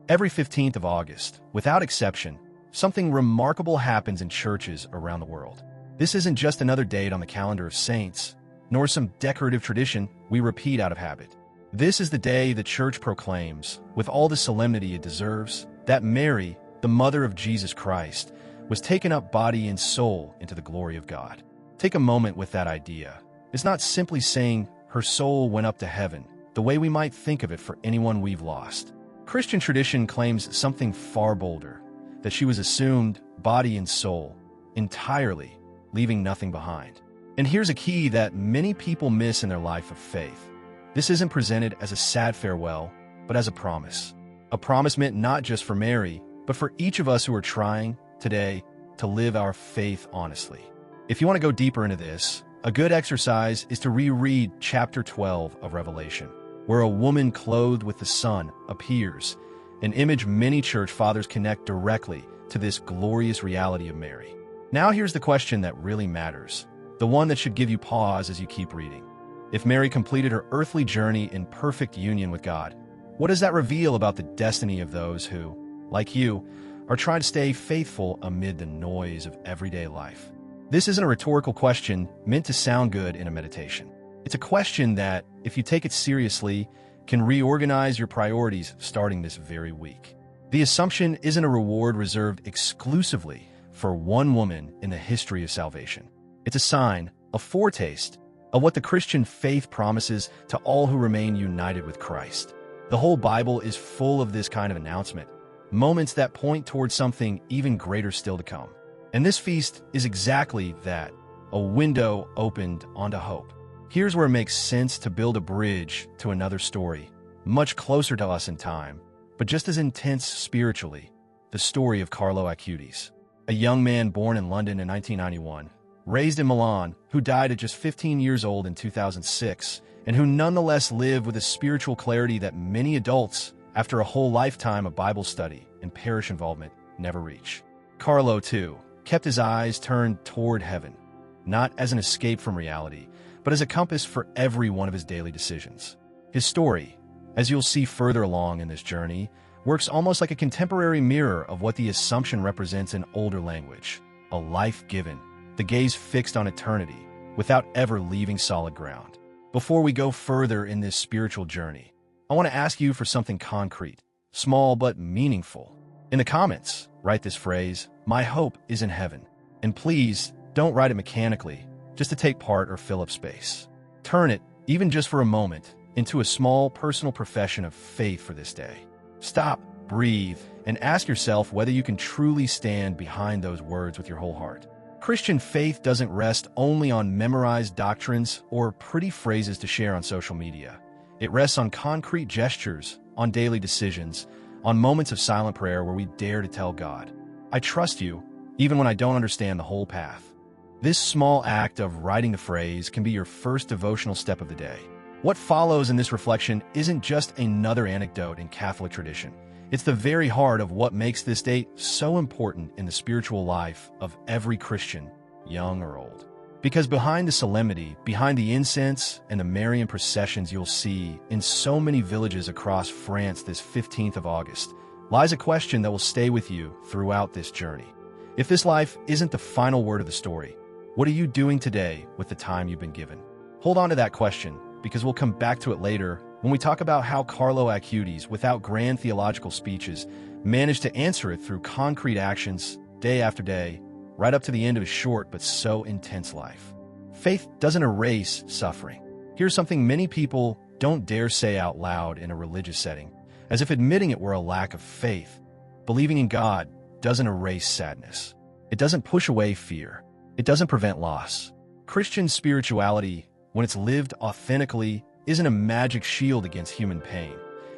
Every 15th of August, without exception, something remarkable happens in churches around the world. This isn't just another date on the calendar of saints, nor some decorative tradition we repeat out of habit. This is the day the church proclaims, with all the solemnity it deserves, that Mary, the mother of Jesus Christ, was taken up body and soul into the glory of God. Take a moment with that idea. It's not simply saying her soul went up to heaven, the way we might think of it for anyone we've lost. Christian tradition claims something far bolder, that she was assumed, body and soul, entirely, leaving nothing behind. And here's a key that many people miss in their life of faith. This isn't presented as a sad farewell, but as a promise. A promise meant not just for Mary, but for each of us who are trying, today, to live our faith honestly. If you want to go deeper into this, a good exercise is to reread chapter 12 of Revelation, where a woman clothed with the sun appears, an image many church fathers connect directly to this glorious reality of Mary. Now here's the question that really matters, the one that should give you pause as you keep reading. If Mary completed her earthly journey in perfect union with God, what does that reveal about the destiny of those who, like you, are trying to stay faithful amid the noise of everyday life? This isn't a rhetorical question meant to sound good in a meditation. It's a question that, if you take it seriously, can reorganize your priorities starting this very week. The assumption isn't a reward reserved exclusively for one woman in the history of salvation. It's a sign, a foretaste, of what the Christian faith promises to all who remain united with Christ. The whole Bible is full of this kind of announcement, moments that point towards something even greater still to come. And this feast is exactly that, a window opened onto hope. Here's where it makes sense to build a bridge to another story, much closer to us in time, but just as intense spiritually, the story of Carlo Acutis, a young man born in London in 1991, raised in Milan, who died at just 15 years old in 2006, and who nonetheless lived with a spiritual clarity that many adults, after a whole lifetime of Bible study and parish involvement, never reach. Carlo, too, kept his eyes turned toward heaven, not as an escape from reality, but as a compass for every one of his daily decisions. His story, as you'll see further along in this journey, works almost like a contemporary mirror of what the Assumption represents in older language, a life given, the gaze fixed on eternity, without ever leaving solid ground. Before we go further in this spiritual journey, I want to ask you for something concrete, small but meaningful. In the comments, write this phrase, "My hope is in heaven." And please, don't write it mechanically, just to take part or fill up space. Turn it, even just for a moment, into a small personal profession of faith for this day. Stop, breathe, and ask yourself whether you can truly stand behind those words with your whole heart. Christian faith doesn't rest only on memorized doctrines or pretty phrases to share on social media. It rests on concrete gestures, on daily decisions, on moments of silent prayer where we dare to tell God, "I trust you, even when I don't understand the whole path." This small act of writing the phrase can be your first devotional step of the day. What follows in this reflection isn't just another anecdote in Catholic tradition. It's the very heart of what makes this date so important in the spiritual life of every Christian, young or old. Because behind the solemnity, behind the incense and the Marian processions you'll see in so many villages across France this 15th of August, lies a question that will stay with you throughout this journey. If this life isn't the final word of the story, what are you doing today with the time you've been given? Hold on to that question, because we'll come back to it later when we talk about how Carlo Acutis, without grand theological speeches, managed to answer it through concrete actions, day after day, right up to the end of his short but so intense life. Faith doesn't erase suffering. Here's something many people don't dare say out loud in a religious setting, as if admitting it were a lack of faith. Believing in God doesn't erase sadness. It doesn't push away fear. It doesn't prevent loss. Christian spirituality, when it's lived authentically, isn't a magic shield against human pain.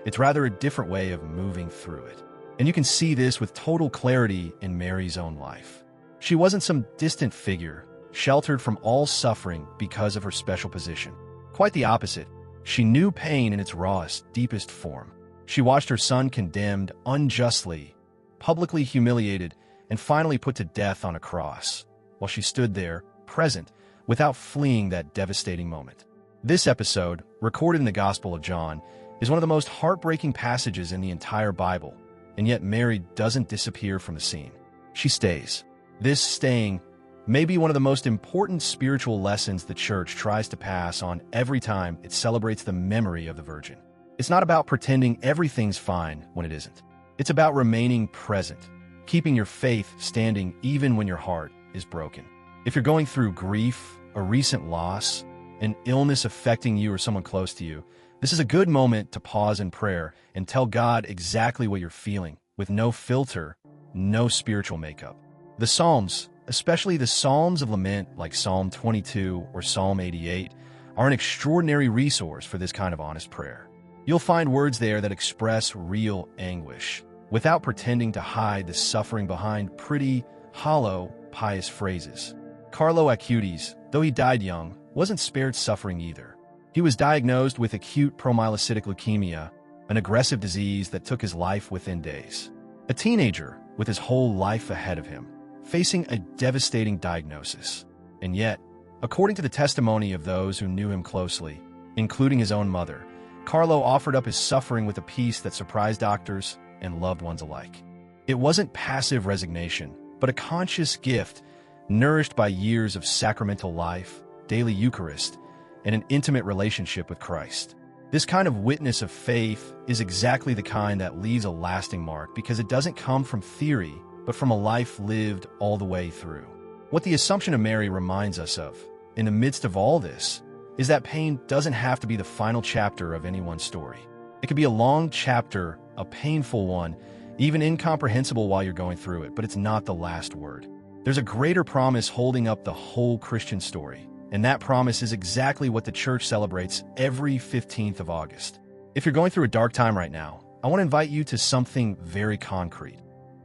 It's rather a different way of moving through it. And you can see this with total clarity in Mary's own life. She wasn't some distant figure, sheltered from all suffering because of her special position. Quite the opposite. She knew pain in its rawest, deepest form. She watched her son condemned unjustly, publicly humiliated, and finally put to death on a cross, while she stood there, present, without fleeing that devastating moment. This episode, recorded in the Gospel of John, is one of the most heartbreaking passages in the entire Bible, And yet Mary doesn't disappear from the scene. She stays. This staying may be one of the most important spiritual lessons the Church tries to pass on every time it celebrates the memory of the Virgin. It's not about pretending everything's fine when it isn't. It's about remaining present, keeping your faith standing even when your heart is broken. If you're going through grief, a recent loss, an illness affecting you or someone close to you, this is a good moment to pause in prayer and tell God exactly what you're feeling, with no filter, no spiritual makeup. The Psalms, especially the Psalms of Lament like Psalm 22 or Psalm 88, are an extraordinary resource for this kind of honest prayer. You'll find words there that express real anguish, without pretending to hide the suffering behind pretty, hollow, pious phrases. Carlo Acutis, though he died young, wasn't spared suffering either. He was diagnosed with acute promyelocytic leukemia, an aggressive disease that took his life within days. A teenager with his whole life ahead of him, facing a devastating diagnosis. And yet, according to the testimony of those who knew him closely, including his own mother, Carlo offered up his suffering with a peace that surprised doctors and loved ones alike. It wasn't passive resignation, but a conscious gift nourished by years of sacramental life, daily Eucharist, and an intimate relationship with Christ. This kind of witness of faith is exactly the kind that leaves a lasting mark because it doesn't come from theory, but from a life lived all the way through. What the Assumption of Mary reminds us of, in the midst of all this, is that pain doesn't have to be the final chapter of anyone's story. It could be a long chapter, a painful one, even incomprehensible while you're going through it, but it's not the last word. There's a greater promise holding up the whole Christian story, and that promise is exactly what the Church celebrates every 15th of August. If you're going through a dark time right now, I want to invite you to something very concrete.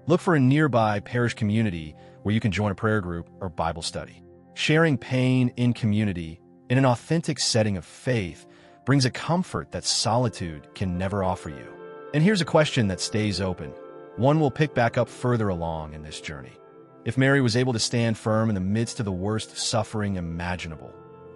Look for a nearby parish community where you can join a prayer group or Bible study. Sharing pain in community, in an authentic setting of faith, brings a comfort that solitude can never offer you. And here's a question that stays open. One we'll pick back up further along in this journey. If Mary was able to stand firm in the midst of the worst suffering imaginable,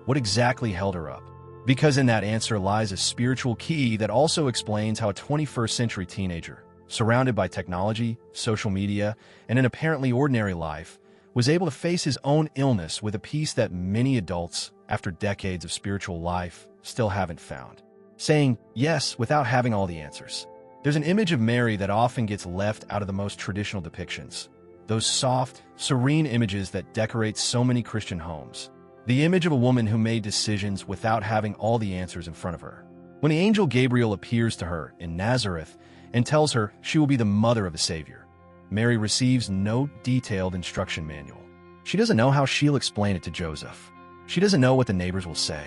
what exactly held her up? Because in that answer lies a spiritual key that also explains how a 21st century teenager, surrounded by technology, social media, and an apparently ordinary life, was able to face his own illness with a peace that many adults, after decades of spiritual life, still haven't found. Saying yes without having all the answers. There's an image of Mary that often gets left out of the most traditional depictions. Those soft, serene images that decorate so many Christian homes. The image of a woman who made decisions without having all the answers in front of her. When the angel Gabriel appears to her in Nazareth and tells her she will be the mother of the Savior, Mary receives no detailed instruction manual. She doesn't know how she'll explain it to Joseph. She doesn't know what the neighbors will say.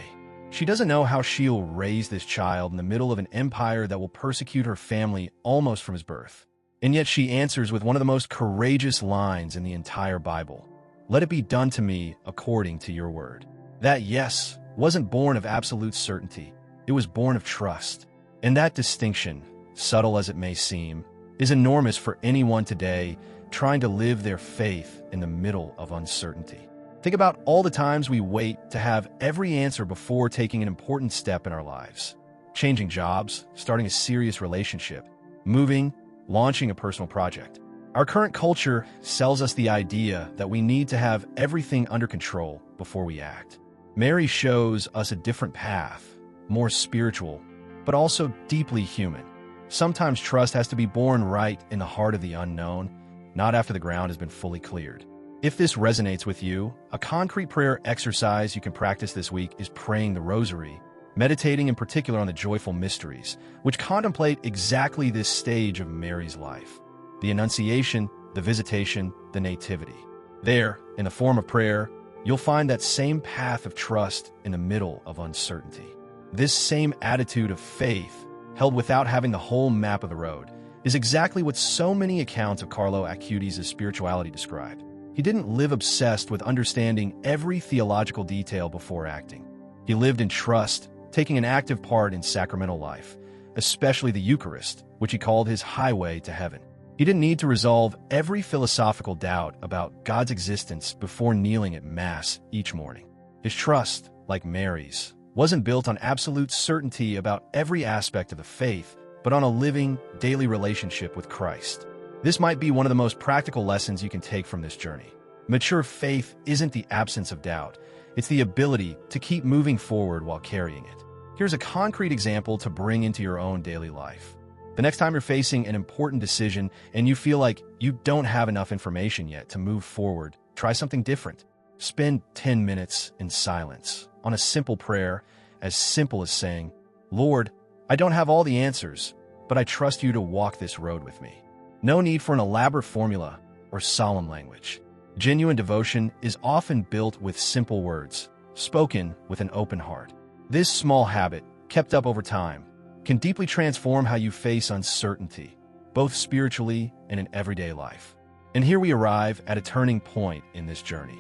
She doesn't know how she'll raise this child in the middle of an empire that will persecute her family almost from his birth. And yet she answers with one of the most courageous lines in the entire Bible. Let it be done to me according to your word. That yes wasn't born of absolute certainty. It was born of trust. And that distinction, subtle as it may seem, is enormous for anyone today trying to live their faith in the middle of uncertainty. Think about all the times we wait to have every answer before taking an important step in our lives. Changing jobs, starting a serious relationship, moving, launching a personal project. Our current culture sells us the idea that we need to have everything under control before we act. Mary shows us a different path, more spiritual, but also deeply human. Sometimes trust has to be born right in the heart of the unknown, not after the ground has been fully cleared. If this resonates with you, a concrete prayer exercise you can practice this week is praying the Rosary, meditating in particular on the joyful mysteries, which contemplate exactly this stage of Mary's life. The Annunciation, the Visitation, the Nativity. There, in the form of prayer, you'll find that same path of trust in the middle of uncertainty. This same attitude of faith, held without having the whole map of the road, is exactly what so many accounts of Carlo Acutis' spirituality described. He didn't live obsessed with understanding every theological detail before acting. He lived in trust, taking an active part in sacramental life, especially the Eucharist, which he called his highway to heaven. He didn't need to resolve every philosophical doubt about God's existence before kneeling at Mass each morning. His trust, like Mary's, wasn't built on absolute certainty about every aspect of the faith, but on a living, daily relationship with Christ. This might be one of the most practical lessons you can take from this journey. Mature faith isn't the absence of doubt. It's the ability to keep moving forward while carrying it. Here's a concrete example to bring into your own daily life. The next time you're facing an important decision and you feel like you don't have enough information yet to move forward, try something different. Spend 10 minutes in silence on a simple prayer, as simple as saying, "Lord, I don't have all the answers, but I trust you to walk this road with me." No need for an elaborate formula or solemn language. Genuine devotion is often built with simple words, spoken with an open heart. This small habit, kept up over time, can deeply transform how you face uncertainty, both spiritually and in everyday life. And here we arrive at a turning point in this journey.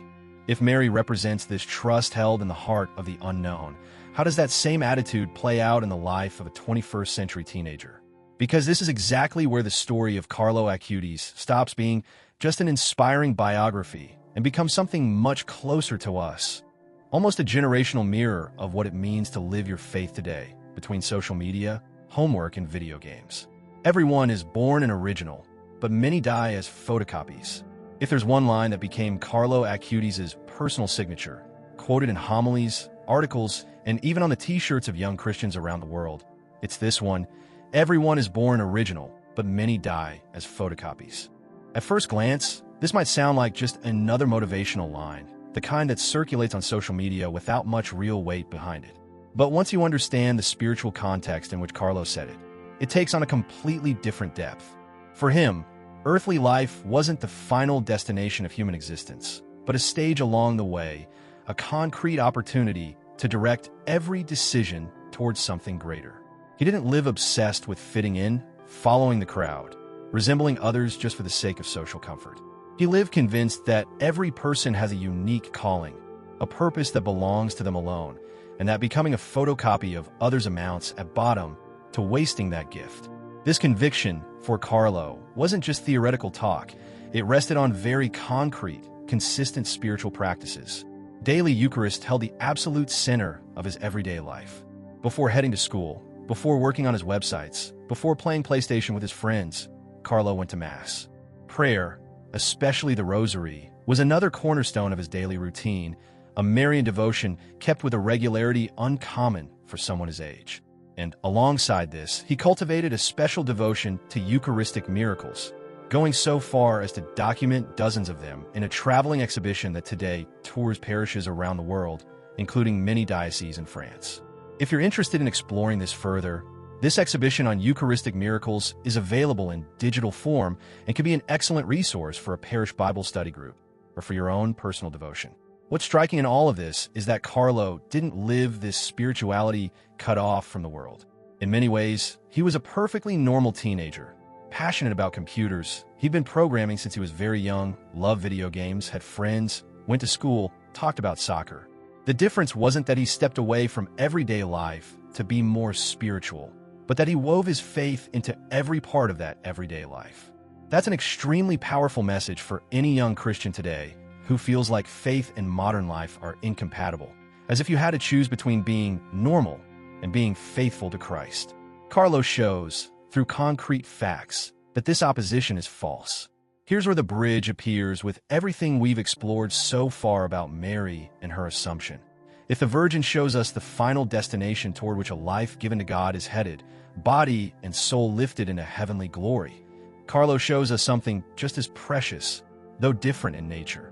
If Mary represents this trust held in the heart of the unknown, how does that same attitude play out in the life of a 21st century teenager? Because this is exactly where the story of Carlo Acutis stops being just an inspiring biography and becomes something much closer to us. Almost a generational mirror of what it means to live your faith today, between social media, homework, and video games. Everyone is born an original, but many die as photocopies. If there's one line that became Carlo Acutis' personal signature, quoted in homilies, articles, and even on the t-shirts of young Christians around the world, it's this one: everyone is born original, but many die as photocopies. At first glance, this might sound like just another motivational line, the kind that circulates on social media without much real weight behind it. But once you understand the spiritual context in which Carlo said it, it takes on a completely different depth. For him, earthly life wasn't the final destination of human existence, but a stage along the way, a concrete opportunity to direct every decision towards something greater. He didn't live obsessed with fitting in, following the crowd, resembling others just for the sake of social comfort. He lived convinced that every person has a unique calling, a purpose that belongs to them alone, and that becoming a photocopy of others amounts at bottom to wasting that gift. This conviction, for Carlo, wasn't just theoretical talk. It rested on very concrete, consistent spiritual practices. Daily Eucharist held the absolute center of his everyday life. Before heading to school, before working on his websites, before playing PlayStation with his friends, Carlo went to Mass. Prayer, especially the Rosary, was another cornerstone of his daily routine, a Marian devotion kept with a regularity uncommon for someone his age. And alongside this, he cultivated a special devotion to Eucharistic miracles, going so far as to document dozens of them in a traveling exhibition that today tours parishes around the world, including many dioceses in France. If you're interested in exploring this further, this exhibition on Eucharistic miracles is available in digital form and can be an excellent resource for a parish Bible study group or for your own personal devotion. What's striking in all of this is that Carlo didn't live this spirituality cut off from the world. In many ways, he was a perfectly normal teenager, passionate about computers. He'd been programming since he was very young, loved video games, had friends, went to school, talked about soccer. The difference wasn't that he stepped away from everyday life to be more spiritual, but that he wove his faith into every part of that everyday life. That's an extremely powerful message for any young Christian today who feels like faith and modern life are incompatible, as if you had to choose between being normal and being faithful to Christ. Carlo shows, through concrete facts, that this opposition is false. Here's where the bridge appears with everything we've explored so far about Mary and her Assumption. If the Virgin shows us the final destination toward which a life given to God is headed, body and soul lifted into heavenly glory, Carlo shows us something just as precious, though different in nature.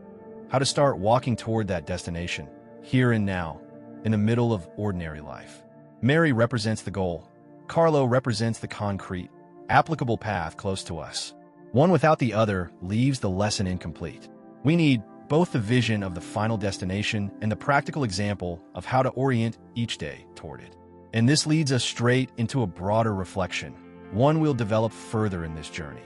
How to start walking toward that destination, here and now, in the middle of ordinary life. Mary represents the goal. Carlo represents the concrete, applicable path close to us. One without the other leaves the lesson incomplete. We need both the vision of the final destination and the practical example of how to orient each day toward it. And this leads us straight into a broader reflection, one we'll develop further in this journey.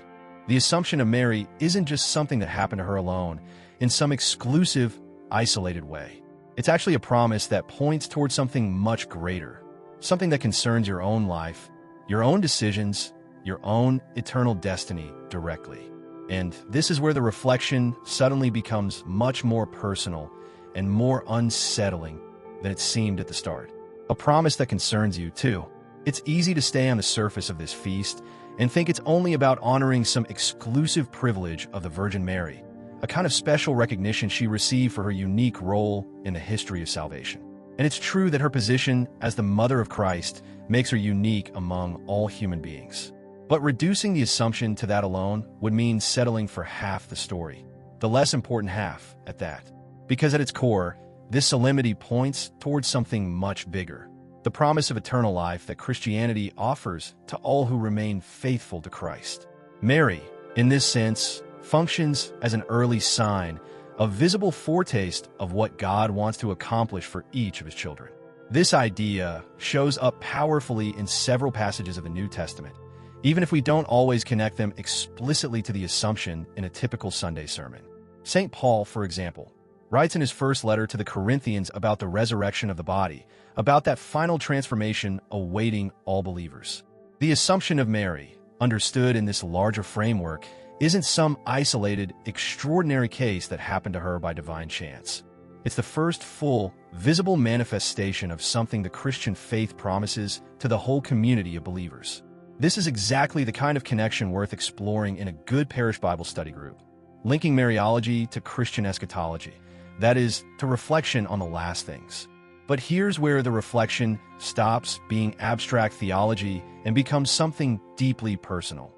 The Assumption of Mary isn't just something that happened to her alone, in some exclusive, isolated way. It's actually a promise that points towards something much greater, something that concerns your own life, your own decisions, your own eternal destiny directly. And this is where the reflection suddenly becomes much more personal and more unsettling than it seemed at the start. A promise that concerns you too. It's easy to stay on the surface of this feast and think it's only about honoring some exclusive privilege of the Virgin Mary, a kind of special recognition she received for her unique role in the history of salvation. And it's true that her position as the Mother of Christ makes her unique among all human beings. But reducing the assumption to that alone would mean settling for half the story, the less important half at that. Because at its core, this solemnity points towards something much bigger, the promise of eternal life that Christianity offers to all who remain faithful to Christ. Mary, in this sense, functions as an early sign, a visible foretaste of what God wants to accomplish for each of his children. This idea shows up powerfully in several passages of the New Testament, even if we don't always connect them explicitly to the assumption in a typical Sunday sermon. St. Paul, for example, writes in his first letter to the Corinthians about the resurrection of the body, about that final transformation awaiting all believers. The assumption of Mary, understood in this larger framework, isn't some isolated, extraordinary case that happened to her by divine chance. It's the first full, visible manifestation of something the Christian faith promises to the whole community of believers. This is exactly the kind of connection worth exploring in a good parish Bible study group, linking Mariology to Christian eschatology, that is, to reflection on the last things. But here's where the reflection stops being abstract theology and becomes something deeply personal.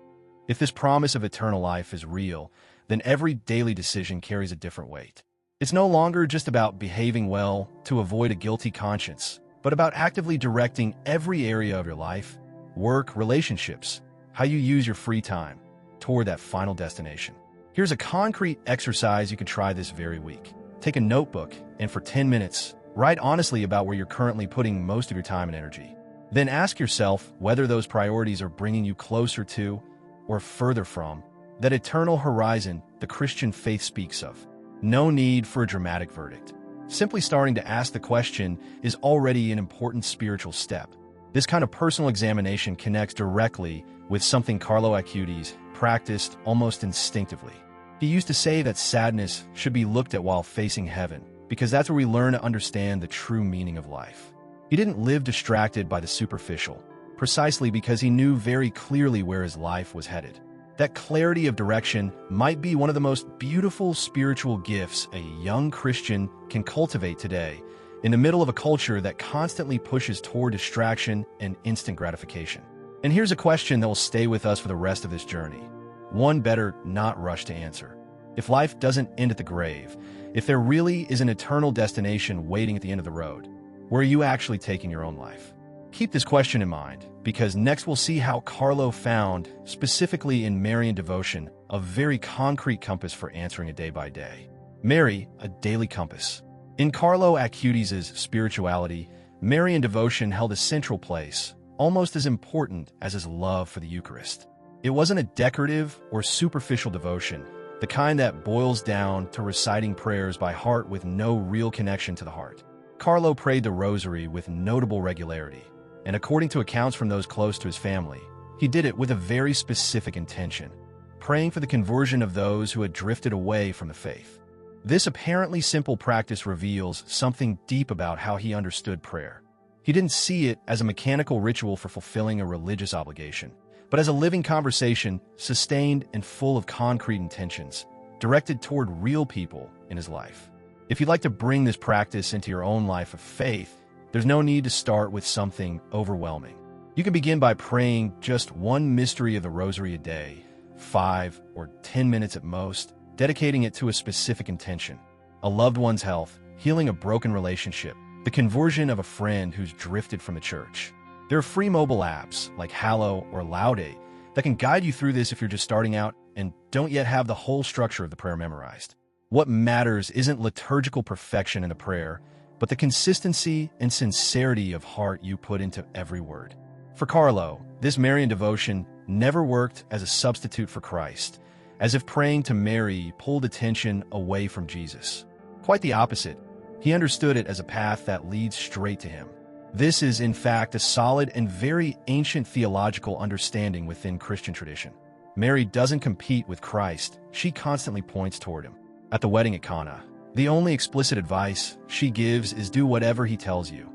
If this promise of eternal life is real, then every daily decision carries a different weight. It's no longer just about behaving well to avoid a guilty conscience, but about actively directing every area of your life, work, relationships, how you use your free time, toward that final destination. Here's a concrete exercise you can try this very week. Take a notebook and for 10 minutes, write honestly about where you're currently putting most of your time and energy. Then ask yourself whether those priorities are bringing you closer to or further from that eternal horizon the Christian faith speaks of. No need for a dramatic verdict. Simply starting to ask the question is already an important spiritual step. This kind of personal examination connects directly with something Carlo Acutis practiced almost instinctively. He used to say that sadness should be looked at while facing heaven, because that's where we learn to understand the true meaning of life. He didn't live distracted by the superficial, precisely because he knew very clearly where his life was headed. That clarity of direction might be one of the most beautiful spiritual gifts a young Christian can cultivate today, in the middle of a culture that constantly pushes toward distraction and instant gratification. And here's a question that will stay with us for the rest of this journey. One better not rush to answer. If life doesn't end at the grave, if there really is an eternal destination waiting at the end of the road, where are you actually taking your own life? Keep this question in mind, because next we'll see how Carlo found, specifically in Marian devotion, a very concrete compass for answering it day by day. Mary, a daily compass. In Carlo Acutis' spirituality, Marian devotion held a central place, almost as important as his love for the Eucharist. It wasn't a decorative or superficial devotion, the kind that boils down to reciting prayers by heart with no real connection to the heart. Carlo prayed the rosary with notable regularity, and according to accounts from those close to his family, he did it with a very specific intention, praying for the conversion of those who had drifted away from the faith. This apparently simple practice reveals something deep about how he understood prayer. He didn't see it as a mechanical ritual for fulfilling a religious obligation, but as a living conversation, sustained and full of concrete intentions, directed toward real people in his life. If you'd like to bring this practice into your own life of faith, there's no need to start with something overwhelming. You can begin by praying just one mystery of the Rosary a day, 5 or 10 minutes at most, dedicating it to a specific intention: a loved one's health, healing a broken relationship, the conversion of a friend who's drifted from the church. There are free mobile apps like Hallow or Laudate that can guide you through this if you're just starting out and don't yet have the whole structure of the prayer memorized. What matters isn't liturgical perfection in the prayer, but the consistency and sincerity of heart you put into every word. For Carlo, this Marian devotion never worked as a substitute for Christ, as if praying to Mary pulled attention away from Jesus. Quite the opposite. He understood it as a path that leads straight to him. This is, in fact, a solid and very ancient theological understanding within Christian tradition. Mary doesn't compete with Christ, she constantly points toward him. At the wedding at Cana, the only explicit advice she gives is do whatever he tells you,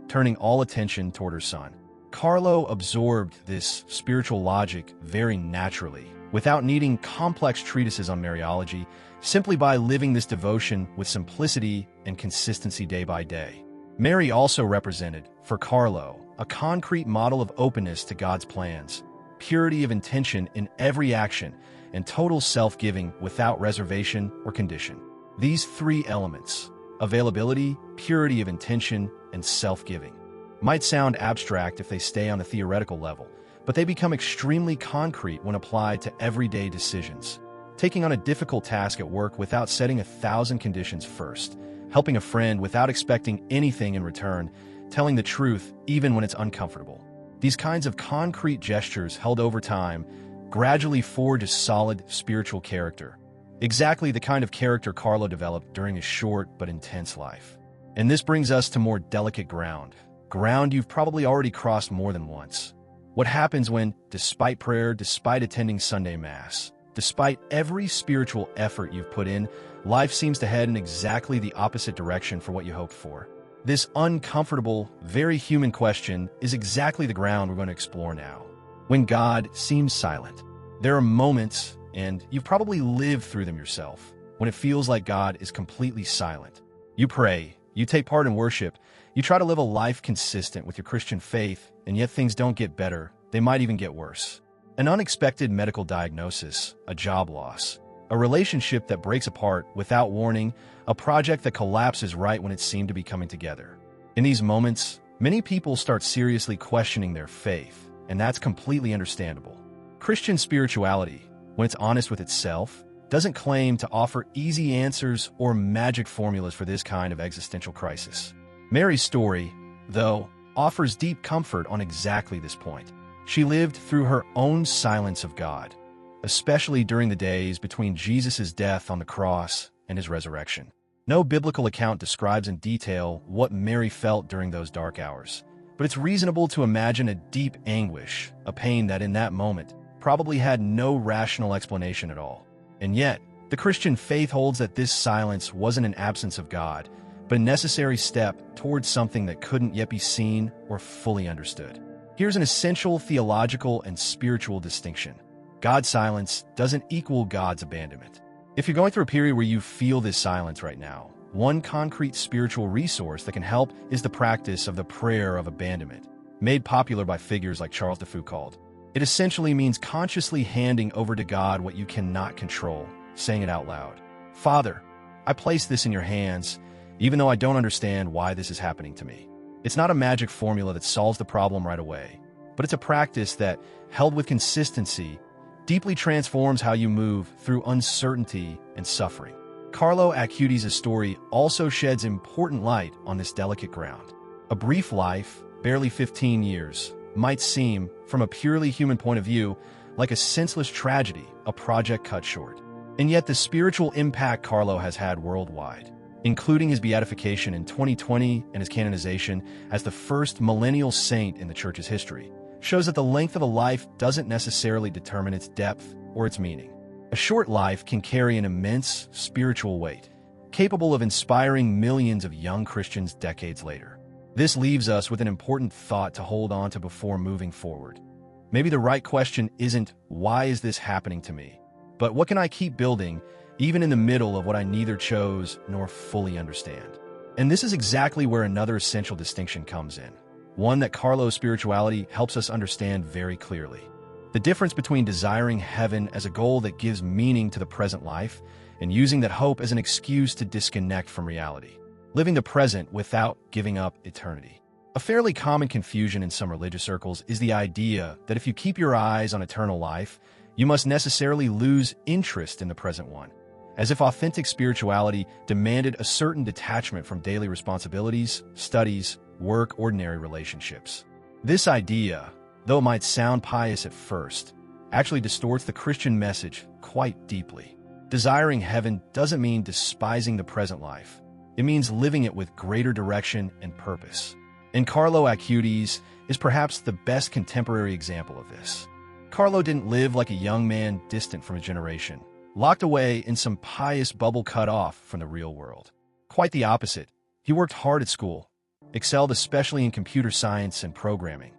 turning all attention toward her son. Carlo absorbed this spiritual logic very naturally, without needing complex treatises on Mariology, simply by living this devotion with simplicity and consistency day by day. Mary also represented, for Carlo, a concrete model of openness to God's plans, purity of intention in every action, and total self-giving without reservation or condition. These three elements, availability, purity of intention, and self-giving, might sound abstract if they stay on the theoretical level, but they become extremely concrete when applied to everyday decisions. Taking on a difficult task at work without setting 1,000 conditions first, helping a friend without expecting anything in return, telling the truth even when it's uncomfortable. These kinds of concrete gestures held over time gradually forge a solid spiritual character. Exactly the kind of character Carlo developed during his short but intense life. And this brings us to more delicate ground you've probably already crossed more than once. What happens when, despite prayer, despite attending Sunday Mass, despite every spiritual effort you've put in, life seems to head in exactly the opposite direction for what you hoped for? This uncomfortable, very human question is exactly the ground we're going to explore now. When God seems silent. There are moments, and you've probably lived through them yourself, when it feels like God is completely silent. You pray, you take part in worship, you try to live a life consistent with your Christian faith, and yet things don't get better, they might even get worse. An unexpected medical diagnosis, a job loss, a relationship that breaks apart without warning, a project that collapses right when it seemed to be coming together. In these moments, many people start seriously questioning their faith, and that's completely understandable. Christian spirituality, when it's honest with itself, doesn't claim to offer easy answers or magic formulas for this kind of existential crisis. Mary's story, though, offers deep comfort on exactly this point. She lived through her own silence of God, especially during the days between Jesus' death on the cross and his resurrection. No biblical account describes in detail what Mary felt during those dark hours, but it's reasonable to imagine a deep anguish, a pain that in that moment probably had no rational explanation at all. And yet, the Christian faith holds that this silence wasn't an absence of God, but a necessary step towards something that couldn't yet be seen or fully understood. Here's an essential theological and spiritual distinction. God's silence doesn't equal God's abandonment. If you're going through a period where you feel this silence right now, one concrete spiritual resource that can help is the practice of the prayer of abandonment, made popular by figures like Charles de Foucault. It essentially means consciously handing over to God what you cannot control, saying it out loud. Father, I place this in your hands, even though I don't understand why this is happening to me. It's not a magic formula that solves the problem right away, but it's a practice that, held with consistency, deeply transforms how you move through uncertainty and suffering. Carlo Acutis' story also sheds important light on this delicate ground. A brief life, barely 15 years, might seem, from a purely human point of view, like a senseless tragedy, a project cut short. And yet the spiritual impact Carlo has had worldwide, including his beatification in 2020 and his canonization as the first millennial saint in the Church's history, shows that the length of a life doesn't necessarily determine its depth or its meaning. A short life can carry an immense spiritual weight, capable of inspiring millions of young Christians decades later. This leaves us with an important thought to hold on to before moving forward. Maybe the right question isn't, why is this happening to me? But what can I keep building, even in the middle of what I neither chose nor fully understand? And this is exactly where another essential distinction comes in, one that Carlo's spirituality helps us understand very clearly. The difference between desiring heaven as a goal that gives meaning to the present life and using that hope as an excuse to disconnect from reality. Living the present without giving up eternity. A fairly common confusion in some religious circles is the idea that if you keep your eyes on eternal life, you must necessarily lose interest in the present one, as if authentic spirituality demanded a certain detachment from daily responsibilities, studies, work, ordinary relationships. This idea, though it might sound pious at first, actually distorts the Christian message quite deeply. Desiring heaven doesn't mean despising the present life. It means living it with greater direction and purpose. And Carlo Acutis is perhaps the best contemporary example of this. Carlo didn't live like a young man distant from his generation, locked away in some pious bubble cut off from the real world. Quite the opposite. He worked hard at school, excelled especially in computer science and programming,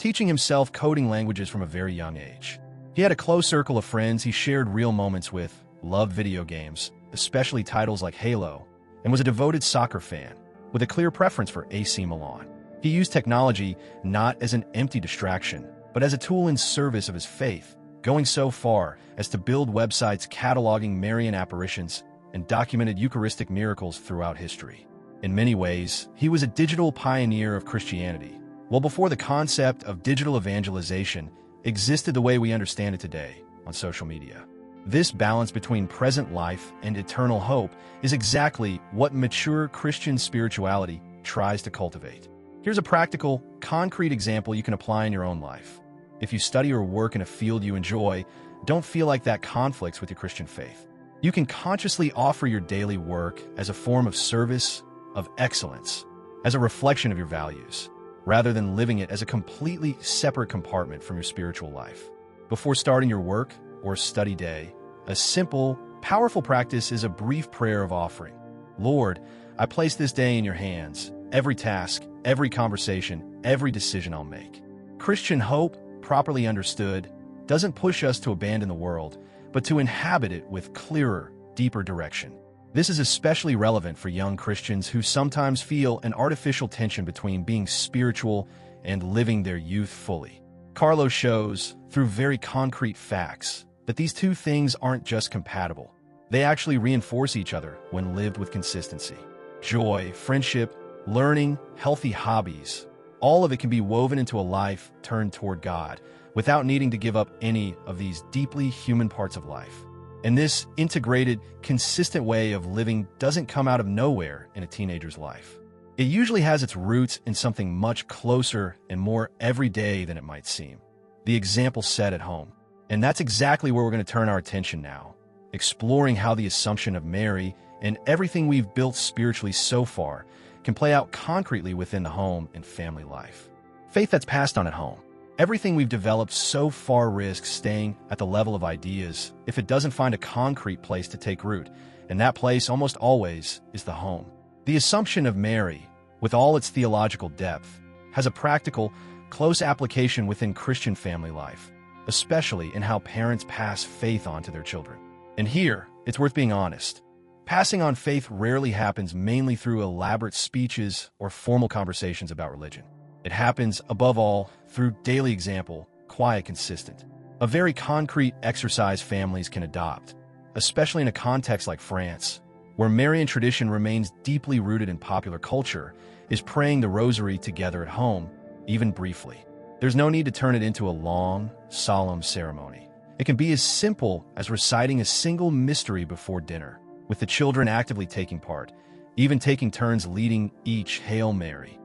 teaching himself coding languages from a very young age. He had a close circle of friends he shared real moments with, loved video games, especially titles like Halo, and was a devoted soccer fan, with a clear preference for AC Milan. He used technology not as an empty distraction, but as a tool in service of his faith, going so far as to build websites cataloging Marian apparitions and documented Eucharistic miracles throughout history. In many ways, he was a digital pioneer of Christianity, well before the concept of digital evangelization existed the way we understand it today on social media. This balance between present life and eternal hope is exactly what mature Christian spirituality tries to cultivate. Here's a practical, concrete example you can apply in your own life. If you study or work in a field you enjoy, don't feel like that conflicts with your Christian faith. You can consciously offer your daily work as a form of service, of excellence, as a reflection of your values, rather than living it as a completely separate compartment from your spiritual life. Before starting your work or study day, a simple, powerful practice is a brief prayer of offering. Lord, I place this day in your hands, every task, every conversation, every decision I'll make. Christian hope, properly understood, doesn't push us to abandon the world, but to inhabit it with clearer, deeper direction. This is especially relevant for young Christians who sometimes feel an artificial tension between being spiritual and living their youth fully. Carlo shows, through very concrete facts, that these two things aren't just compatible. They actually reinforce each other when lived with consistency. Joy, friendship, learning, healthy hobbies, all of it can be woven into a life turned toward God without needing to give up any of these deeply human parts of life. And this integrated, consistent way of living doesn't come out of nowhere in a teenager's life. It usually has its roots in something much closer and more everyday than it might seem. The example set at home. And that's exactly where we're going to turn our attention now, exploring how the Assumption of Mary and everything we've built spiritually so far can play out concretely within the home and family life. Faith that's passed on at home. Everything we've developed so far risks staying at the level of ideas if it doesn't find a concrete place to take root, and that place almost always is the home. The Assumption of Mary, with all its theological depth, has a practical, close application within Christian family life, especially in how parents pass faith on to their children. And here, it's worth being honest. Passing on faith rarely happens mainly through elaborate speeches or formal conversations about religion. It happens, above all, through daily example, quiet, consistent. A very concrete exercise families can adopt, especially in a context like France, where Marian tradition remains deeply rooted in popular culture, is praying the rosary together at home, even briefly. There's no need to turn it into a long, solemn ceremony. It can be as simple as reciting a single mystery before dinner, with the children actively taking part, even taking turns leading each Hail Mary.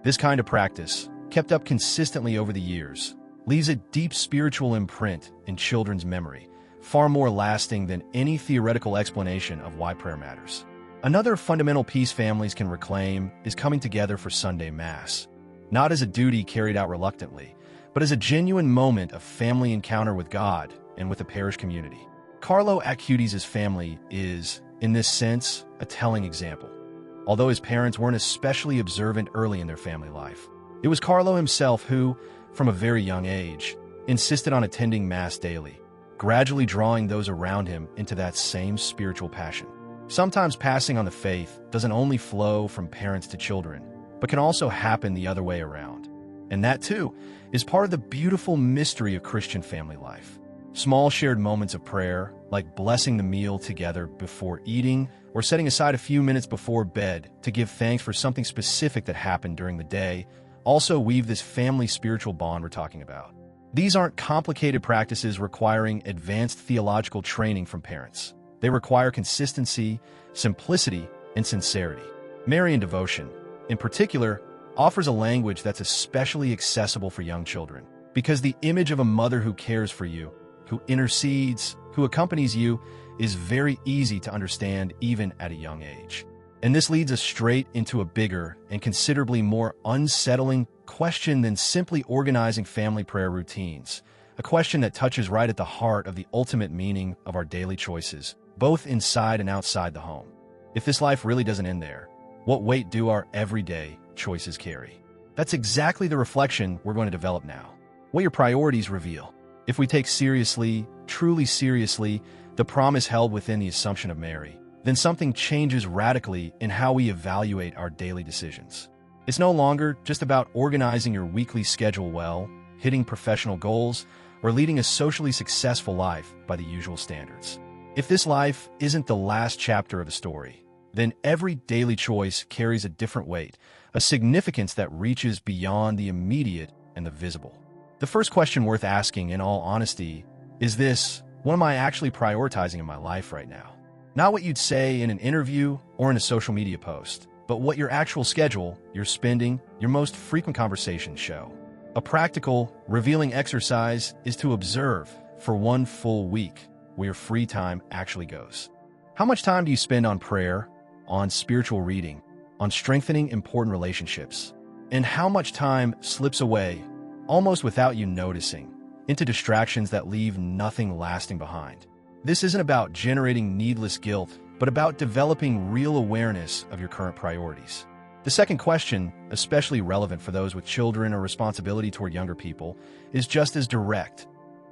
This kind of practice, kept up consistently over the years, leaves a deep spiritual imprint in children's memory, far more lasting than any theoretical explanation of why prayer matters. Another fundamental piece families can reclaim is coming together for Sunday Mass, not as a duty carried out reluctantly, but as a genuine moment of family encounter with God and with the parish community. Carlo Acutis' family is, in this sense, a telling example. Although his parents weren't especially observant early in their family life, it was Carlo himself who, from a very young age, insisted on attending Mass daily, gradually drawing those around him into that same spiritual passion. Sometimes passing on the faith doesn't only flow from parents to children, but can also happen the other way around. And that, too, is part of the beautiful mystery of Christian family life. Small shared moments of prayer, like blessing the meal together before eating or setting aside a few minutes before bed to give thanks for something specific that happened during the day, also weave this family spiritual bond we're talking about. These aren't complicated practices requiring advanced theological training from parents. They require consistency, simplicity, and sincerity. Marian devotion, in particular, offers a language that's especially accessible for young children, because the image of a mother who cares for you, who intercedes, who accompanies you, is very easy to understand even at a young age. And this leads us straight into a bigger and considerably more unsettling question than simply organizing family prayer routines, a question that touches right at the heart of the ultimate meaning of our daily choices, both inside and outside the home. If this life really doesn't end there, what weight do our everyday choices carry? That's exactly the reflection we're going to develop now. What your priorities reveal. If we take seriously, truly seriously, the promise held within the Assumption of Mary, then something changes radically in how we evaluate our daily decisions. It's no longer just about organizing your weekly schedule well, hitting professional goals, or leading a socially successful life by the usual standards. If this life isn't the last chapter of the story, then every daily choice carries a different weight, a significance that reaches beyond the immediate and the visible. The first question worth asking, in all honesty, is this: what am I actually prioritizing in my life right now? Not what you'd say in an interview or in a social media post, but what your actual schedule, your spending, your most frequent conversations show. A practical, revealing exercise is to observe, for one full week, where your free time actually goes. How much time do you spend on prayer, on spiritual reading, on strengthening important relationships? And how much time slips away, almost without you noticing, into distractions that leave nothing lasting behind? This isn't about generating needless guilt, but about developing real awareness of your current priorities. The second question, especially relevant for those with children or responsibility toward younger people, is just as direct.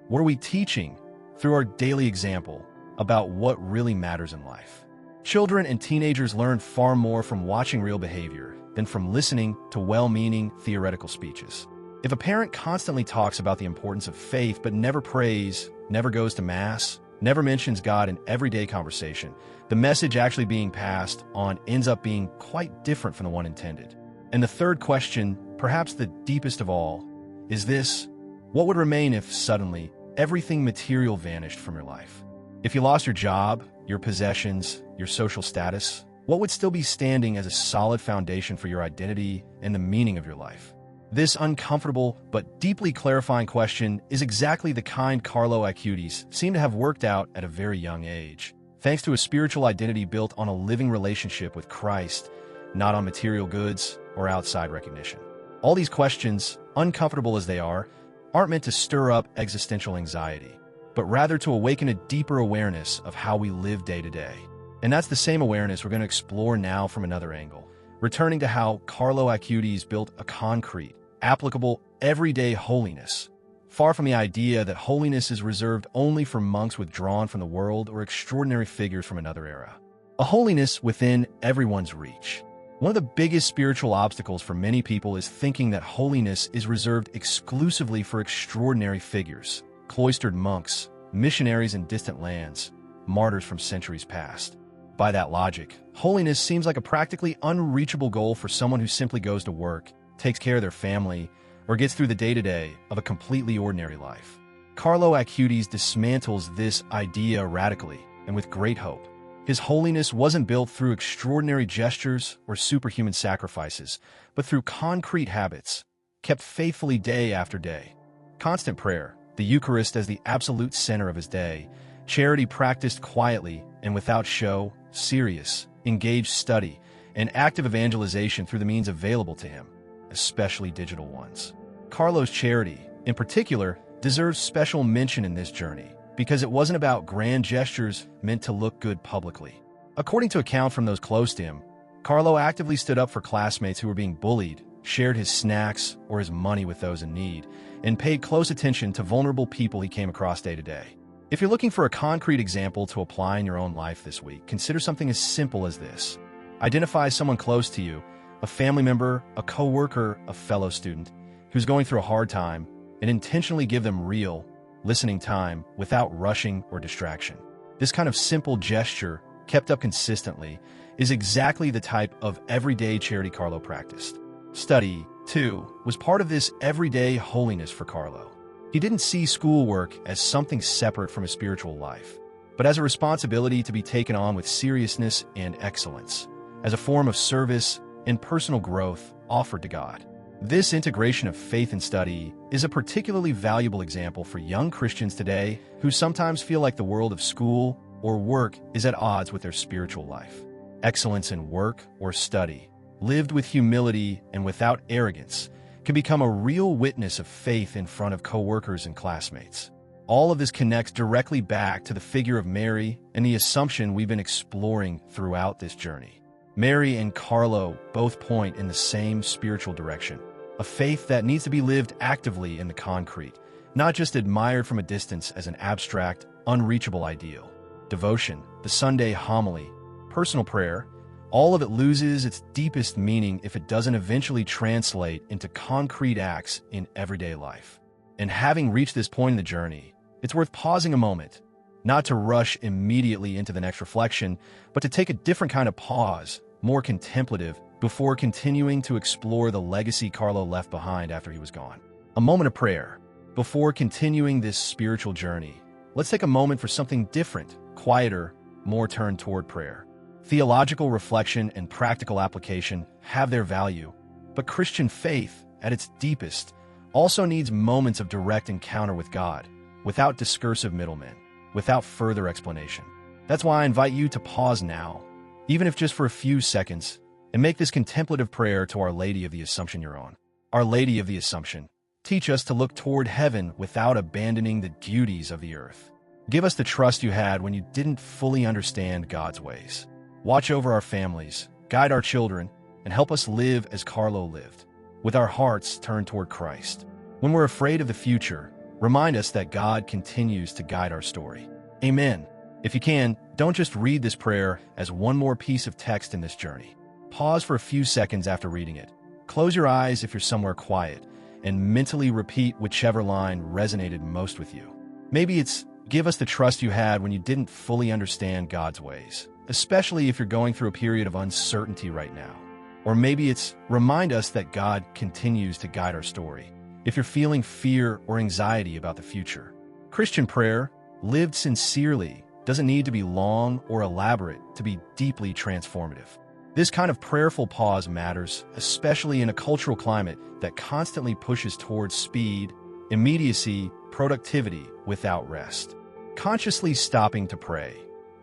What are we teaching, through our daily example, about what really matters in life? Children and teenagers learn far more from watching real behavior than from listening to well-meaning theoretical speeches. If a parent constantly talks about the importance of faith but never prays, never goes to Mass, never mentions God in everyday conversation, the message actually being passed on ends up being quite different from the one intended. And the third question, perhaps the deepest of all, is this: what would remain if suddenly everything material vanished from your life? If you lost your job, your possessions, your social status, what would still be standing as a solid foundation for your identity and the meaning of your life? This uncomfortable but deeply clarifying question is exactly the kind Carlo Acutis seemed to have worked out at a very young age, thanks to a spiritual identity built on a living relationship with Christ, not on material goods or outside recognition. All these questions, uncomfortable as they are, aren't meant to stir up existential anxiety, but rather to awaken a deeper awareness of how we live day to day. And that's the same awareness we're going to explore now from another angle, returning to how Carlo Acutis built a concrete, applicable, everyday holiness, far from the idea that holiness is reserved only for monks withdrawn from the world or extraordinary figures from another era. A holiness within everyone's reach. One of the biggest spiritual obstacles for many people is thinking that holiness is reserved exclusively for extraordinary figures, cloistered monks, missionaries in distant lands, martyrs from centuries past. By that logic, holiness seems like a practically unreachable goal for someone who simply goes to work, takes care of their family, or gets through the day-to-day of a completely ordinary life. Carlo Acutis dismantles this idea radically and with great hope. His holiness wasn't built through extraordinary gestures or superhuman sacrifices, but through concrete habits, kept faithfully day after day. Constant prayer, the Eucharist as the absolute center of his day, charity practiced quietly and without show, serious, engaged study, and active evangelization through the means available to him, especially digital ones. Carlo's charity, in particular, deserves special mention in this journey because it wasn't about grand gestures meant to look good publicly. According to account from those close to him, Carlo actively stood up for classmates who were being bullied, shared his snacks or his money with those in need, and paid close attention to vulnerable people he came across day to day. If you're looking for a concrete example to apply in your own life this week, consider something as simple as this. Identify someone close to you, a family member, a coworker, a fellow student, who's going through a hard time, and intentionally give them real, listening time without rushing or distraction. This kind of simple gesture, kept up consistently, is exactly the type of everyday charity Carlo practiced. Study, too, was part of this everyday holiness for Carlo. He didn't see schoolwork as something separate from his spiritual life, but as a responsibility to be taken on with seriousness and excellence, as a form of service and personal growth offered to God. This integration of faith and study is a particularly valuable example for young Christians today who sometimes feel like the world of school or work is at odds with their spiritual life. Excellence in work or study, lived with humility and without arrogance, can become a real witness of faith in front of coworkers and classmates. All of this connects directly back to the figure of Mary and the Assumption we've been exploring throughout this journey. Mary and Carlo both point in the same spiritual direction, a faith that needs to be lived actively in the concrete, not just admired from a distance as an abstract, unreachable ideal. Devotion, the Sunday homily, personal prayer, all of it loses its deepest meaning if it doesn't eventually translate into concrete acts in everyday life. And having reached this point in the journey, it's worth pausing a moment, not to rush immediately into the next reflection, but to take a different kind of pause, more contemplative, before continuing to explore the legacy Carlo left behind after he was gone. A moment of prayer. Before continuing this spiritual journey, let's take a moment for something different, quieter, more turned toward prayer. Theological reflection and practical application have their value, but Christian faith, at its deepest, also needs moments of direct encounter with God, without discursive middlemen, without further explanation. That's why I invite you to pause now, even if just for a few seconds, and make this contemplative prayer to Our Lady of the Assumption your own. Our Lady of the Assumption, teach us to look toward heaven without abandoning the duties of the earth. Give us the trust you had when you didn't fully understand God's ways. Watch over our families, guide our children, and help us live as Carlo lived, with our hearts turned toward Christ. When we're afraid of the future, remind us that God continues to guide our story. Amen. If you can, don't just read this prayer as one more piece of text in this journey. Pause for a few seconds after reading it. Close your eyes if you're somewhere quiet, and mentally repeat whichever line resonated most with you. Maybe it's, give us the trust you had when you didn't fully understand God's ways, especially if you're going through a period of uncertainty right now. Or maybe it's, remind us that God continues to guide our story, if you're feeling fear or anxiety about the future. Christian prayer, lived sincerely, doesn't need to be long or elaborate to be deeply transformative. This kind of prayerful pause matters, especially in a cultural climate that constantly pushes towards speed, immediacy, productivity without rest. Consciously stopping to pray,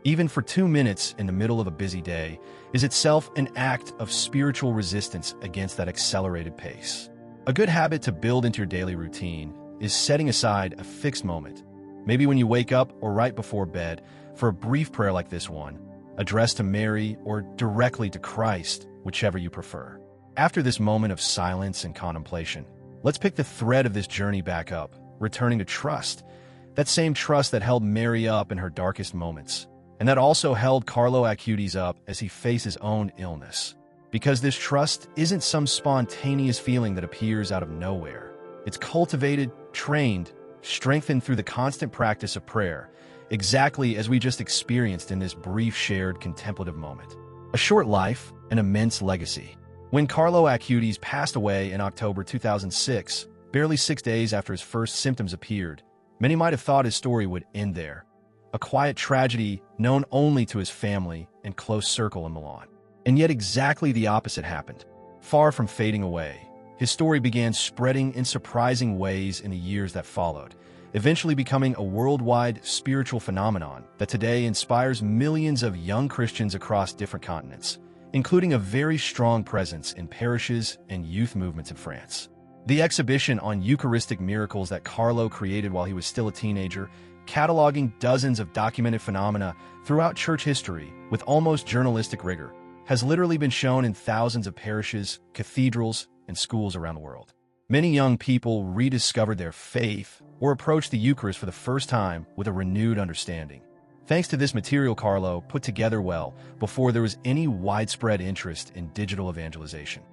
even for 2 minutes in the middle of a busy day, is itself an act of spiritual resistance against that accelerated pace. A good habit to build into your daily routine is setting aside a fixed moment, maybe when you wake up or right before bed, for a brief prayer like this one, addressed to Mary or directly to Christ, whichever you prefer. After this moment of silence and contemplation, let's pick the thread of this journey back up, returning to trust, that same trust that held Mary up in her darkest moments, and that also held Carlo Acutis up as he faced his own illness. Because this trust isn't some spontaneous feeling that appears out of nowhere. It's cultivated, trained, strengthened through the constant practice of prayer, exactly as we just experienced in this brief shared contemplative moment. A short life, an immense legacy. When Carlo Acutis passed away in October 2006, barely 6 days after his first symptoms appeared, many might have thought his story would end there. A quiet tragedy known only to his family and close circle in Milan. And yet exactly the opposite happened. Far from fading away, his story began spreading in surprising ways in the years that followed, eventually becoming a worldwide spiritual phenomenon that today inspires millions of young Christians across different continents, including a very strong presence in parishes and youth movements in France. The exhibition on Eucharistic miracles that Carlo created while he was still a teenager, cataloging dozens of documented phenomena throughout church history with almost journalistic rigor, has literally been shown in thousands of parishes, cathedrals, and schools around the world. Many young people rediscovered their faith or approached the Eucharist for the first time with a renewed understanding. Thanks to this material Carlo put together well before there was any widespread interest in digital evangelization.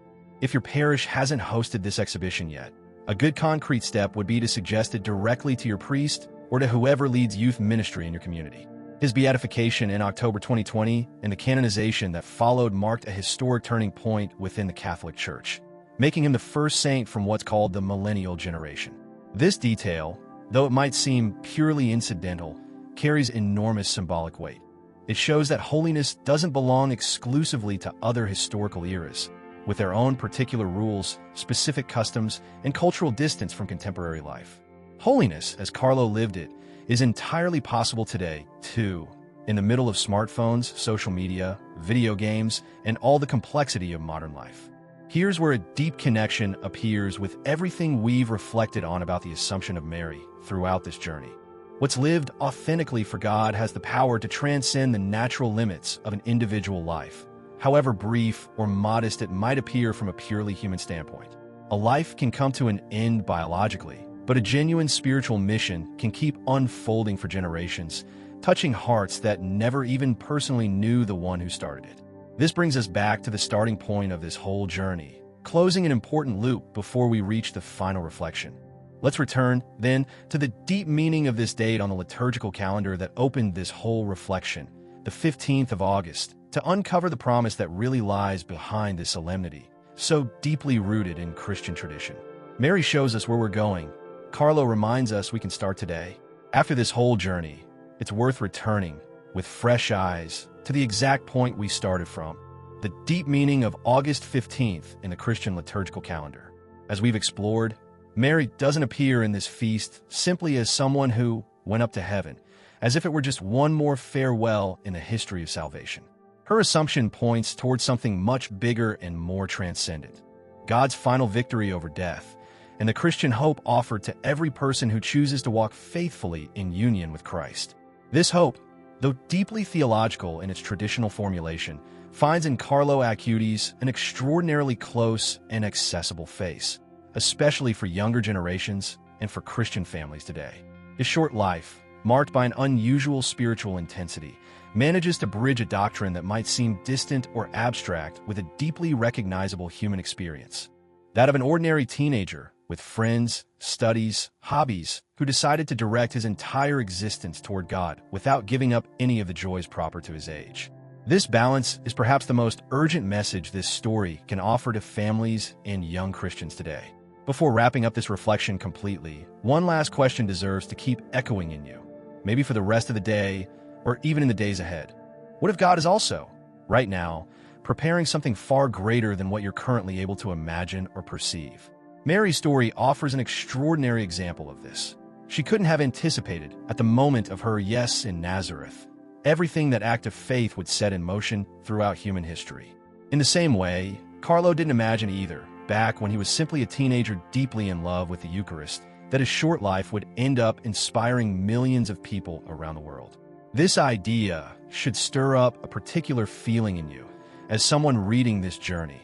If your parish hasn't hosted this exhibition yet, a good concrete step would be to suggest it directly to your priest or to whoever leads youth ministry in your community. His beatification in October 2020 and the canonization that followed marked a historic turning point within the Catholic Church, making him the first saint from what's called the millennial generation. This detail, though it might seem purely incidental, carries enormous symbolic weight. It shows that holiness doesn't belong exclusively to other historical eras, with their own particular rules, specific customs, and cultural distance from contemporary life. Holiness, as Carlo lived it, is entirely possible today, too, in the middle of smartphones, social media, video games, and all the complexity of modern life. Here's where a deep connection appears with everything we've reflected on about the Assumption of Mary throughout this journey. What's lived authentically for God has the power to transcend the natural limits of an individual life, however brief or modest it might appear from a purely human standpoint. A life can come to an end biologically, but a genuine spiritual mission can keep unfolding for generations, touching hearts that never even personally knew the one who started it. This brings us back to the starting point of this whole journey, closing an important loop before we reach the final reflection. Let's return, then, to the deep meaning of this date on the liturgical calendar that opened this whole reflection, the 15th of August, to uncover the promise that really lies behind this solemnity, so deeply rooted in Christian tradition. Mary shows us where we're going. Carlo reminds us we can start today. After this whole journey, it's worth returning with fresh eyes to the exact point we started from, the deep meaning of August 15th in the Christian liturgical calendar. As we've explored, Mary doesn't appear in this feast simply as someone who went up to heaven, as if it were just one more farewell in the history of salvation. Her assumption points towards something much bigger and more transcendent, God's final victory over death, and the Christian hope offered to every person who chooses to walk faithfully in union with Christ. This hope, though deeply theological in its traditional formulation, finds in Carlo Acutis an extraordinarily close and accessible face, especially for younger generations and for Christian families today. His short life, marked by an unusual spiritual intensity, manages to bridge a doctrine that might seem distant or abstract with a deeply recognizable human experience, that of an ordinary teenager with friends, studies, hobbies, who decided to direct his entire existence toward God without giving up any of the joys proper to his age. This balance is perhaps the most urgent message this story can offer to families and young Christians today. Before wrapping up this reflection completely, one last question deserves to keep echoing in you, maybe for the rest of the day or even in the days ahead. What if God is also, right now, preparing something far greater than what you're currently able to imagine or perceive? Mary's story offers an extraordinary example of this. She couldn't have anticipated, at the moment of her yes in Nazareth, everything that act of faith would set in motion throughout human history. In the same way, Carlo didn't imagine either, back when he was simply a teenager deeply in love with the Eucharist, that his short life would end up inspiring millions of people around the world. This idea should stir up a particular feeling in you as someone reading this journey,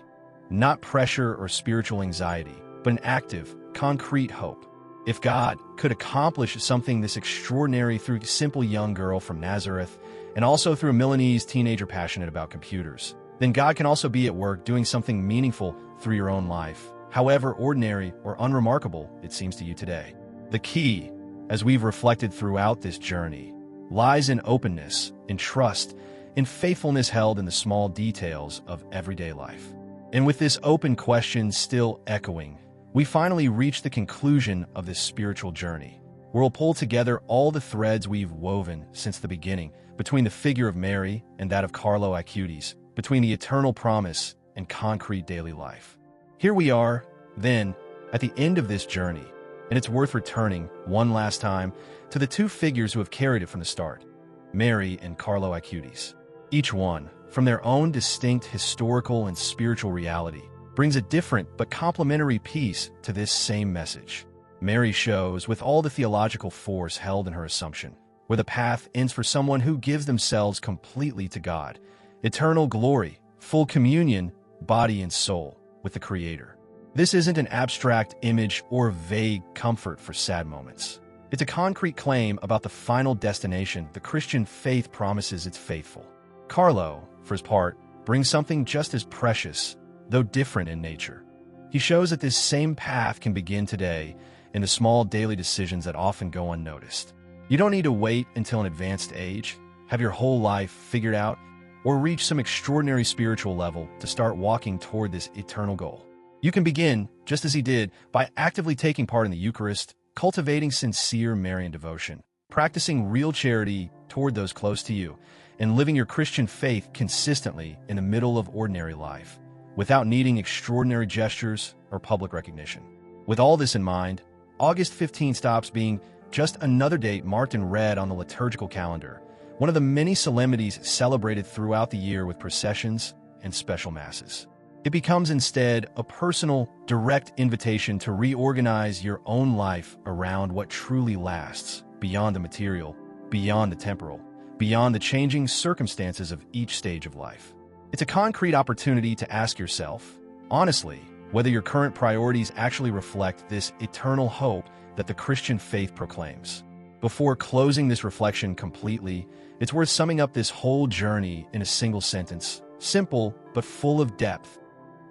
not pressure or spiritual anxiety, but an active, concrete hope. If God could accomplish something this extraordinary through a simple young girl from Nazareth, and also through a Milanese teenager passionate about computers, then God can also be at work doing something meaningful through your own life, however ordinary or unremarkable it seems to you today. The key, as we've reflected throughout this journey, lies in openness, in trust, in faithfulness held in the small details of everyday life. And with this open question still echoing, we finally reach the conclusion of this spiritual journey, where we'll pull together all the threads we've woven since the beginning, between the figure of Mary and that of Carlo Acutis, between the eternal promise and concrete daily life. Here we are, then, at the end of this journey, and it's worth returning, one last time, to the two figures who have carried it from the start, Mary and Carlo Acutis. Each one, from their own distinct historical and spiritual reality, brings a different but complementary piece to this same message. Mary shows, with all the theological force held in her assumption, where the path ends for someone who gives themselves completely to God, eternal glory, full communion, body and soul, with the Creator. This isn't an abstract image or vague comfort for sad moments. It's a concrete claim about the final destination the Christian faith promises its faithful. Carlo, for his part, brings something just as precious, though different in nature. He shows that this same path can begin today in the small daily decisions that often go unnoticed. You don't need to wait until an advanced age, have your whole life figured out, or reach some extraordinary spiritual level to start walking toward this eternal goal. You can begin, just as he did, by actively taking part in the Eucharist, cultivating sincere Marian devotion, practicing real charity toward those close to you, and living your Christian faith consistently in the middle of ordinary life, without needing extraordinary gestures or public recognition. With all this in mind, August 15 stops being just another date marked in red on the liturgical calendar, one of the many solemnities celebrated throughout the year with processions and special masses. It becomes instead a personal, direct invitation to reorganize your own life around what truly lasts, beyond the material, beyond the temporal, beyond the changing circumstances of each stage of life. It's a concrete opportunity to ask yourself, honestly, whether your current priorities actually reflect this eternal hope that the Christian faith proclaims. Before closing this reflection completely, it's worth summing up this whole journey in a single sentence, simple but full of depth.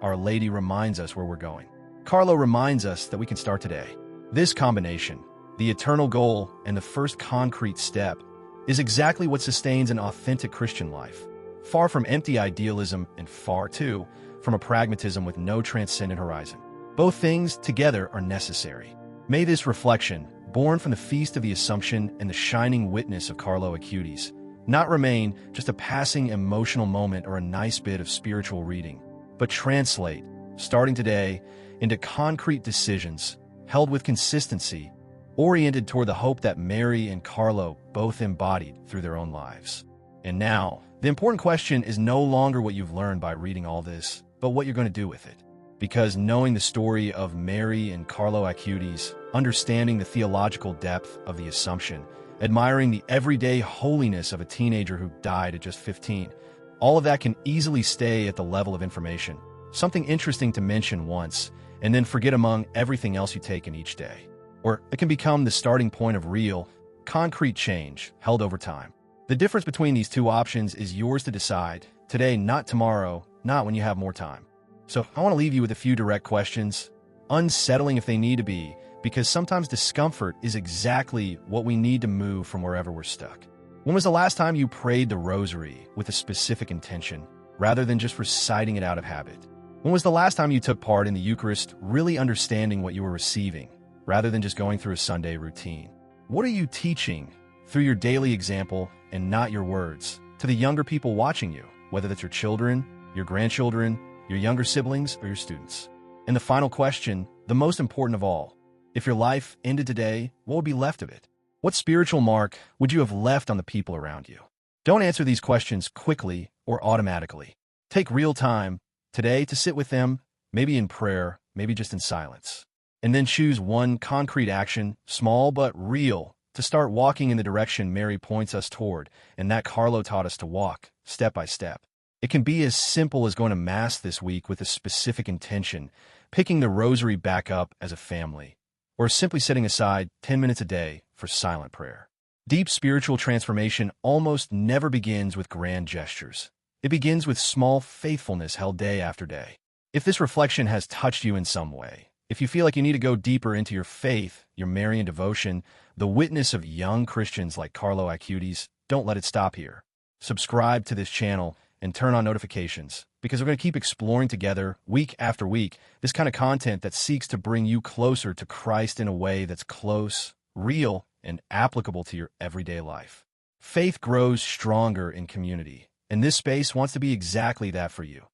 Our Lady reminds us where we're going. Carlo reminds us that we can start today. This combination, the eternal goal and the first concrete step, is exactly what sustains an authentic Christian life. Far from empty idealism and far, too, from a pragmatism with no transcendent horizon. Both things together are necessary. May this reflection, born from the Feast of the Assumption and the shining witness of Carlo Acutis, not remain just a passing emotional moment or a nice bit of spiritual reading, but translate, starting today, into concrete decisions, held with consistency, oriented toward the hope that Mary and Carlo both embodied through their own lives. And now, the important question is no longer what you've learned by reading all this, but what you're going to do with it. Because knowing the story of Mary and Carlo Acutis, understanding the theological depth of the Assumption, admiring the everyday holiness of a teenager who died at just 15, all of that can easily stay at the level of information, something interesting to mention once, and then forget among everything else you take in each day. Or it can become the starting point of real, concrete change held over time. The difference between these two options is yours to decide, today, not tomorrow, not when you have more time. So I want to leave you with a few direct questions, unsettling if they need to be, because sometimes discomfort is exactly what we need to move from wherever we're stuck. When was the last time you prayed the rosary with a specific intention, rather than just reciting it out of habit? When was the last time you took part in the Eucharist, really understanding what you were receiving, rather than just going through a Sunday routine? What are you teaching through your daily example and not your words to the younger people watching you, whether that's your children, your grandchildren, your younger siblings, or your students? And the final question, the most important of all, if your life ended today, what would be left of it? What spiritual mark would you have left on the people around you? Don't answer these questions quickly or automatically. Take real time today to sit with them, maybe in prayer, maybe just in silence. And then choose one concrete action, small but real, to start walking in the direction Mary points us toward and that Carlo taught us to walk, step by step. It can be as simple as going to Mass this week with a specific intention, picking the rosary back up as a family, or simply setting aside 10 minutes a day for silent prayer. Deep spiritual transformation almost never begins with grand gestures. It begins with small faithfulness held day after day. If this reflection has touched you in some way, if you feel like you need to go deeper into your faith, your Marian devotion, the witness of young Christians like Carlo Acutis, don't let it stop here. Subscribe to this channel and turn on notifications, because we're going to keep exploring together, week after week, this kind of content that seeks to bring you closer to Christ in a way that's close, real, and applicable to your everyday life. Faith grows stronger in community, and this space wants to be exactly that for you.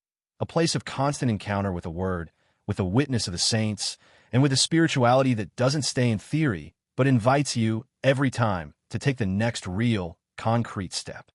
A place of constant encounter with the Word, with the witness of the saints, and with a spirituality that doesn't stay in theory, but invites you, every time, to take the next real, concrete step.